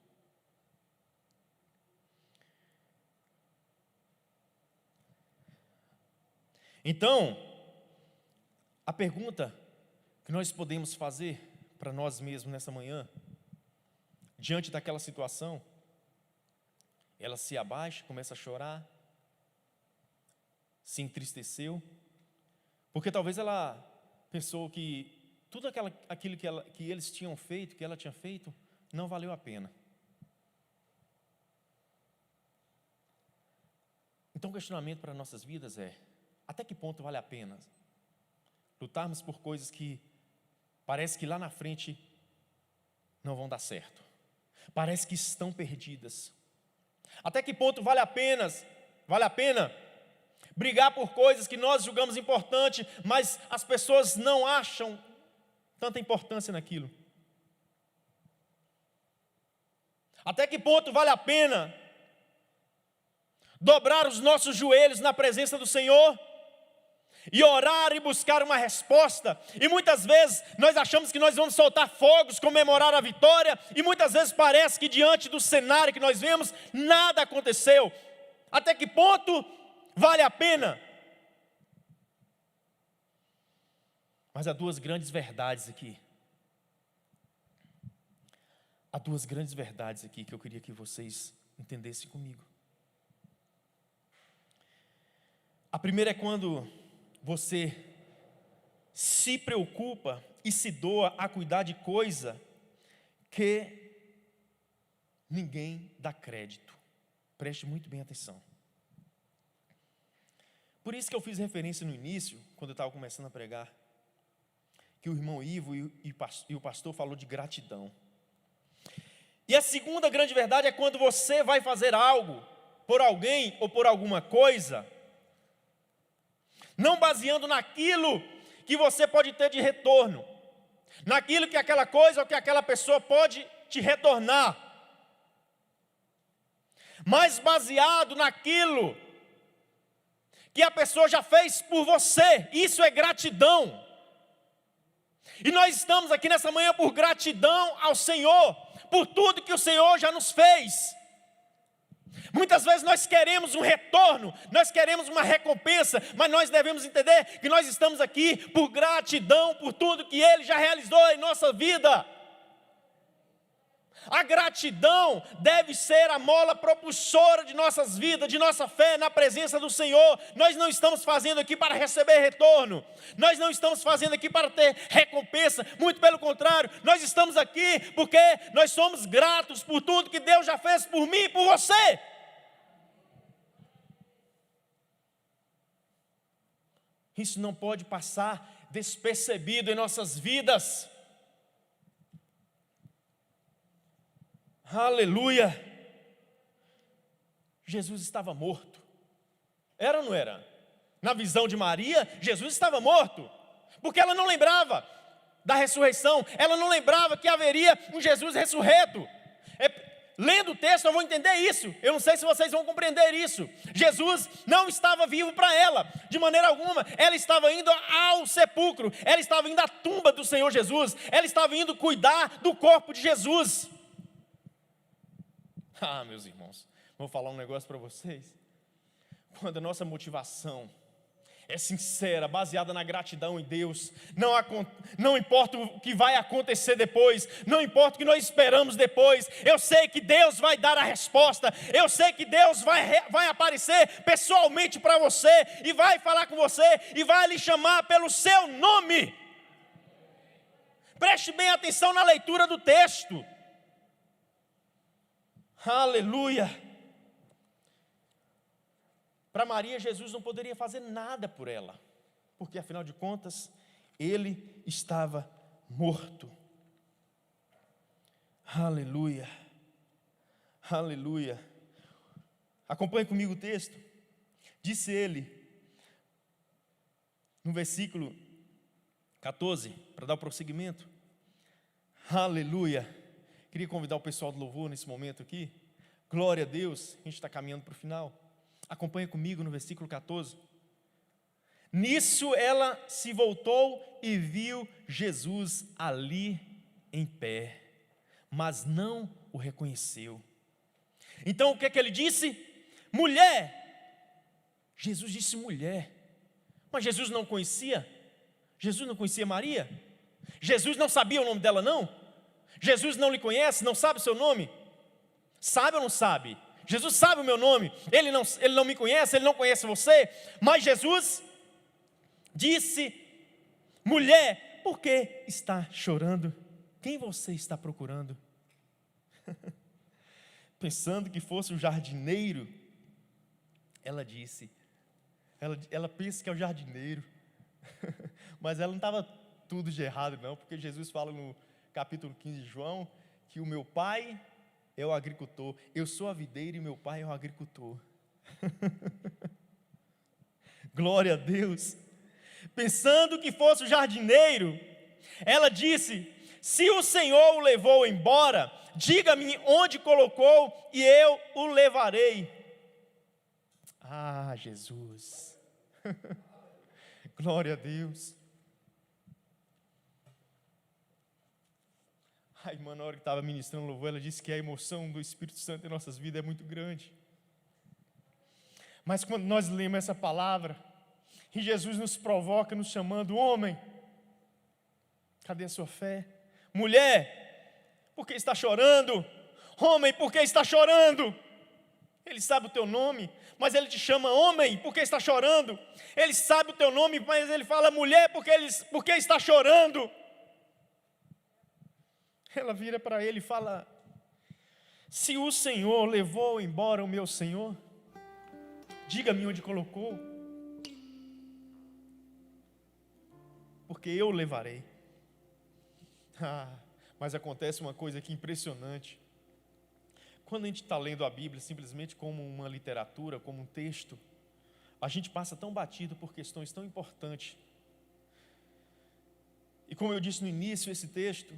Então, a pergunta que nós podemos fazer para nós mesmos nessa manhã, diante daquela situação, ela se abaixa, começa a chorar, se entristeceu, porque talvez ela pensou que tudo aquilo que eles tinham feito, que ela tinha feito, não valeu a pena. Então o questionamento para nossas vidas é: até que ponto vale a pena lutarmos por coisas que parece que lá na frente não vão dar certo, parece que estão perdidas? Até que ponto vale a pena brigar por coisas que nós julgamos importante, mas as pessoas não acham tanta importância naquilo? Até que ponto vale a pena dobrar os nossos joelhos na presença do Senhor e orar e buscar uma resposta? E muitas vezes nós achamos que nós vamos soltar fogos, comemorar a vitória, e muitas vezes parece que diante do cenário que nós vemos, nada aconteceu. Até que ponto vale a pena? Mas há duas grandes verdades aqui. Há duas grandes verdades aqui que eu queria que vocês entendessem comigo. A primeira é quando você se preocupa e se doa a cuidar de coisa que ninguém dá crédito. Preste muito bem atenção. Por isso que eu fiz referência no início, quando eu estava começando a pregar, que o irmão Ivo e o pastor falou de gratidão. E a segunda grande verdade é quando você vai fazer algo por alguém ou por alguma coisa, não baseando naquilo que você pode ter de retorno, naquilo que aquela coisa ou que aquela pessoa pode te retornar, mas baseado naquilo que a pessoa já fez por você. Isso é gratidão. E nós estamos aqui nessa manhã por gratidão ao Senhor, por tudo que o Senhor já nos fez. Muitas vezes nós queremos um retorno, nós queremos uma recompensa, mas nós devemos entender que nós estamos aqui por gratidão, por tudo que Ele já realizou em nossa vida. A gratidão deve ser a mola propulsora de nossas vidas, de nossa fé na presença do Senhor. Nós não estamos fazendo aqui para receber retorno, nós não estamos fazendo aqui para ter recompensa, muito pelo contrário, nós estamos aqui porque nós somos gratos por tudo que Deus já fez por mim e por você. Isso não pode passar despercebido em nossas vidas. Aleluia! Jesus estava morto. Era ou não era? Na visão de Maria, Jesus estava morto, porque ela não lembrava da ressurreição, ela não lembrava que haveria um Jesus ressurreto. Lendo o texto eu vou entender isso, eu não sei se vocês vão compreender isso. Jesus não estava vivo para ela, de maneira alguma. Ela estava indo ao sepulcro, ela estava indo à tumba do Senhor Jesus, ela estava indo cuidar do corpo de Jesus. Ah, meus irmãos, vou falar um negócio para vocês. Quando a nossa motivação é sincera, baseada na gratidão em Deus. Não importa o que vai acontecer depois, não importa o que nós esperamos depois, eu sei que Deus vai dar a resposta, eu sei que Deus vai aparecer pessoalmente para você, e vai falar com você, e vai lhe chamar pelo seu nome. Preste bem atenção na leitura do texto. Aleluia. Para Maria, Jesus não poderia fazer nada por ela, porque afinal de contas, ele estava morto. Aleluia, aleluia. Acompanhe comigo o texto. Disse ele, no versículo 14, para dar o prosseguimento. Aleluia. Queria convidar o pessoal do louvor nesse momento aqui. Glória a Deus, a gente está caminhando para o final. Acompanha comigo no versículo 14. Nisso ela se voltou e viu Jesus ali em pé, mas não o reconheceu. Então o que é que ele disse? Mulher. Jesus disse mulher. Mas Jesus não conhecia? Jesus não conhecia Maria? Jesus não sabia o nome dela, não? Jesus não lhe conhece, não sabe o seu nome? Sabe ou não sabe? Jesus sabe o meu nome, ele não me conhece, ele não conhece você, mas Jesus disse, mulher, por que está chorando? Quem você está procurando? Pensando que fosse o jardineiro, ela disse, ela pensa que é o jardineiro, mas ela não estava tudo de errado não, porque Jesus fala no capítulo 15 de João, que o meu pai é o agricultor, eu sou a videira e meu pai é o agricultor. Glória a Deus. Pensando que fosse o jardineiro, ela disse, se o Senhor o levou embora, diga-me onde colocou e eu o levarei. Ah, Jesus. Glória a Deus. A irmã, na hora que estava ministrando louvor, ela disse que a emoção do Espírito Santo em nossas vidas é muito grande. Mas quando nós lemos essa palavra, e Jesus nos provoca, nos chamando, homem, cadê a sua fé? Mulher, por que está chorando? Homem, por que está chorando? Ele sabe o teu nome, mas ele te chama homem, por que está chorando? Ele sabe o teu nome, mas ele fala mulher, por que está chorando? Ela vira para ele e fala, se o Senhor levou embora o meu Senhor, diga-me onde colocou, porque eu o levarei. Mas acontece uma coisa aqui impressionante. Quando a gente está lendo a Bíblia simplesmente como uma literatura, como um texto, a gente passa tão batido por questões tão importantes. E como eu disse no início, esse texto,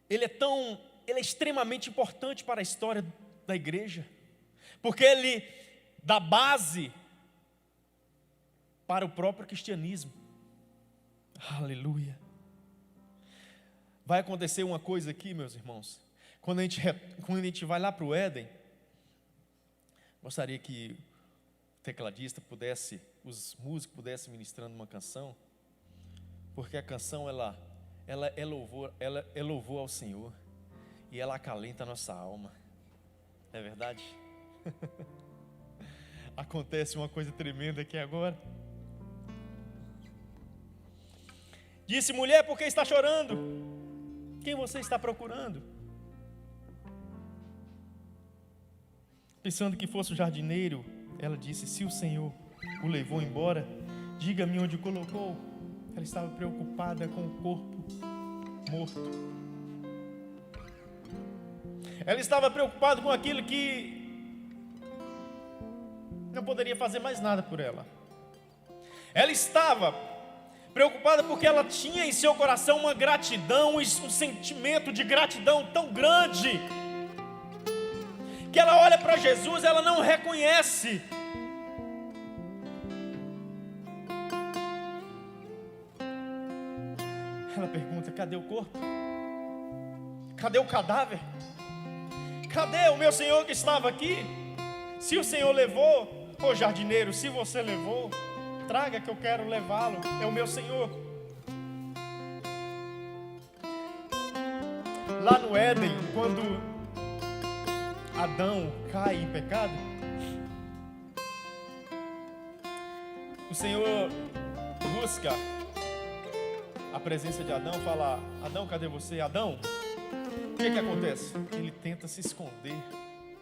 ele é extremamente importante para a história da igreja, porque ele dá base para o próprio cristianismo. Aleluia. Vai acontecer uma coisa aqui, meus irmãos, quando a gente vai lá para o Éden, gostaria que o tecladista pudesse, os músicos pudessem ministrando uma canção, porque a canção ela é louvor ao Senhor, e ela acalenta a nossa alma, não é verdade? Acontece uma coisa tremenda aqui agora. Disse, mulher, por que está chorando? Quem você está procurando? Pensando que fosse o jardineiro, ela disse, se o Senhor o levou embora, diga-me onde o colocou. Ela estava preocupada com o corpo morto. Ela estava preocupada com aquilo que não poderia fazer mais nada por ela. Ela estava preocupada porque ela tinha em seu coração uma gratidão, um sentimento de gratidão tão grande, que ela olha para Jesus, ela não reconhece. Ela pergunta, cadê o corpo? Cadê o cadáver? Cadê o meu Senhor que estava aqui? Se o Senhor levou, Ô jardineiro, se você levou, traga que eu quero levá-lo, é o meu Senhor. Lá no Éden, quando Adão cai em pecado, o Senhor busca a presença de Adão, fala: Adão, cadê você? Adão, o que acontece? Ele tenta se esconder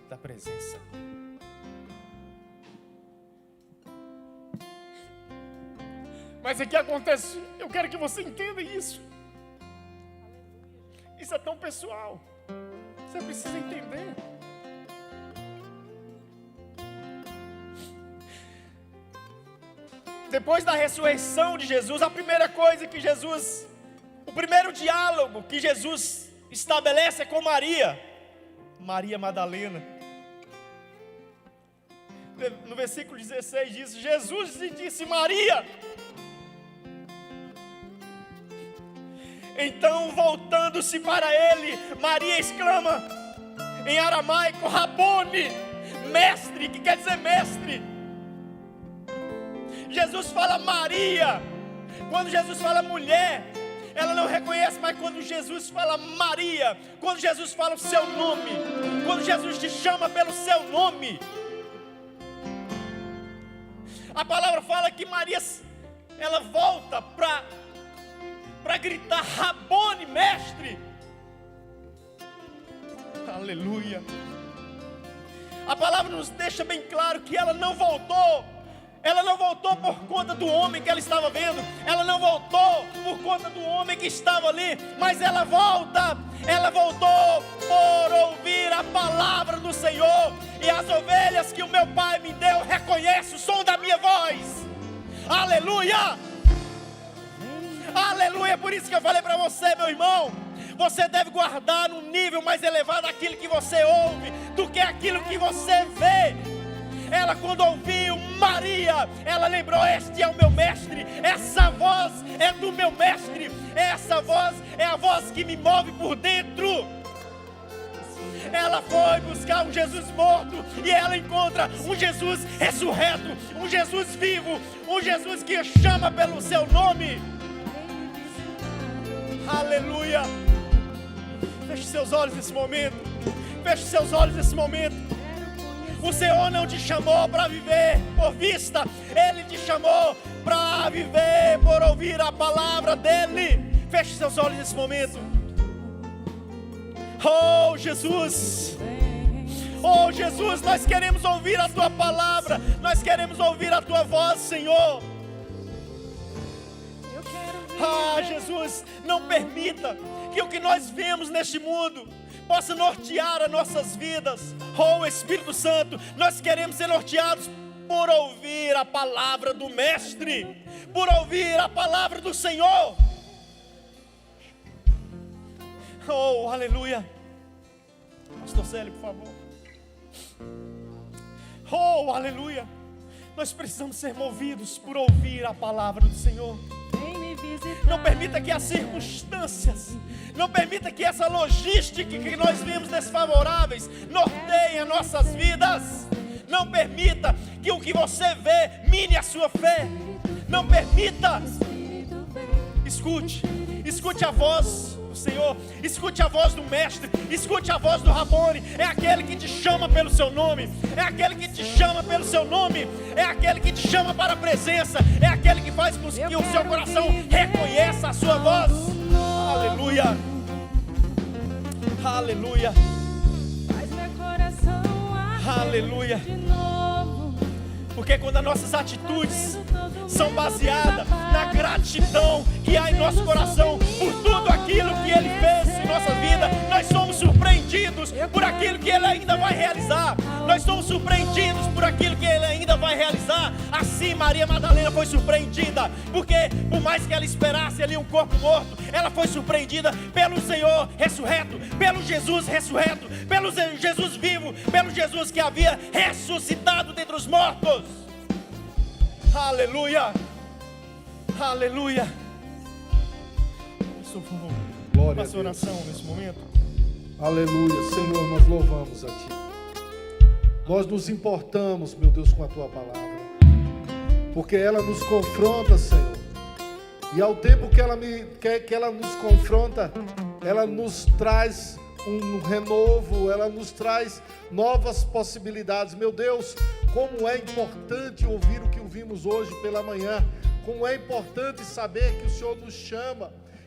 da presença. Mas o que acontece? Eu quero que você entenda isso. Isso é tão pessoal. Você precisa entender. Depois da ressurreição de Jesus, a primeira coisa que Jesus, o primeiro diálogo que Jesus estabelece é com Maria, Maria Madalena. No versículo 16 diz: Jesus lhe disse: Maria. Então, voltando-se para ele, Maria exclama em aramaico: Rabone, mestre, que quer dizer mestre. Jesus fala Maria. Quando Jesus fala mulher, ela não reconhece, mas quando Jesus fala Maria, quando Jesus fala o seu nome, quando Jesus te chama pelo seu nome, a palavra fala que Maria, ela volta para gritar: Rabone, mestre. Aleluia. A palavra nos deixa bem claro que ela não voltou por conta do homem que ela estava vendo, ela não voltou por conta do homem que estava ali, mas ela voltou por ouvir a palavra do Senhor. E as ovelhas que o meu Pai me deu reconhecem o som da minha voz. Aleluia. Aleluia. Por isso que eu falei para você, meu irmão, você deve guardar num nível mais elevado aquilo que você ouve do que aquilo que você vê. Ela, quando ouviu Maria, ela lembrou: este é o meu mestre, essa voz é do meu mestre, essa voz é a voz que me move por dentro. Ela foi buscar um Jesus morto e ela encontra um Jesus ressurreto, um Jesus vivo, um Jesus que chama pelo seu nome. Aleluia. Feche seus olhos nesse momento. Feche seus olhos nesse momento. O Senhor não te chamou para viver por vista, Ele te chamou para viver por ouvir a palavra dEle. Feche seus olhos nesse momento. Oh Jesus, oh Jesus, nós queremos ouvir a Tua palavra, nós queremos ouvir a Tua voz, Senhor. Ah, Jesus, não permita que o que nós vemos neste mundo possa nortear as nossas vidas. Oh Espírito Santo, nós queremos ser norteados por ouvir a palavra do Mestre, por ouvir a palavra do Senhor. Oh, aleluia. Pastor Célio, por favor. Oh, aleluia. Nós precisamos ser movidos por ouvir a palavra do Senhor. Não permita que as circunstâncias, não permita que essa logística que nós vimos desfavoráveis norteiem as nossas vidas. Não permita que o que você vê mine a sua fé. Não permita. Escute a voz do Senhor, escute a voz do Mestre, escute a voz do Rabone. É aquele que te chama pelo seu nome, é aquele que te chama pelo seu nome, é aquele que te chama para a presença, é aquele que faz com que o seu coração reconheça a sua voz. Aleluia, aleluia, aleluia. Porque quando as nossas atitudes são baseadas na gratidão que há em nosso coração por tudo aquilo que Ele fez em nossa vida, nós somos surpreendidos por aquilo que Ele ainda vai realizar. Nós somos surpreendidos por aquilo que Ele ainda vai realizar. Assim Maria Madalena foi surpreendida, porque por mais que ela esperasse ali um corpo morto, ela foi surpreendida pelo Senhor ressurreto, pelo Jesus ressurreto, pelo Jesus vivo, pelo Jesus que havia ressuscitado dentre os mortos. Aleluia, aleluia. Por favor, Glória faça oração nesse momento. Aleluia, Senhor, nós louvamos a Ti. Nós nos importamos, meu Deus, com a Tua palavra, porque ela nos confronta, Senhor. E ao tempo que ela nos confronta, ela nos traz um renovo, ela nos traz novas possibilidades. Meu Deus, como é importante ouvir o que ouvimos hoje pela manhã, como é importante saber que o Senhor nos chama,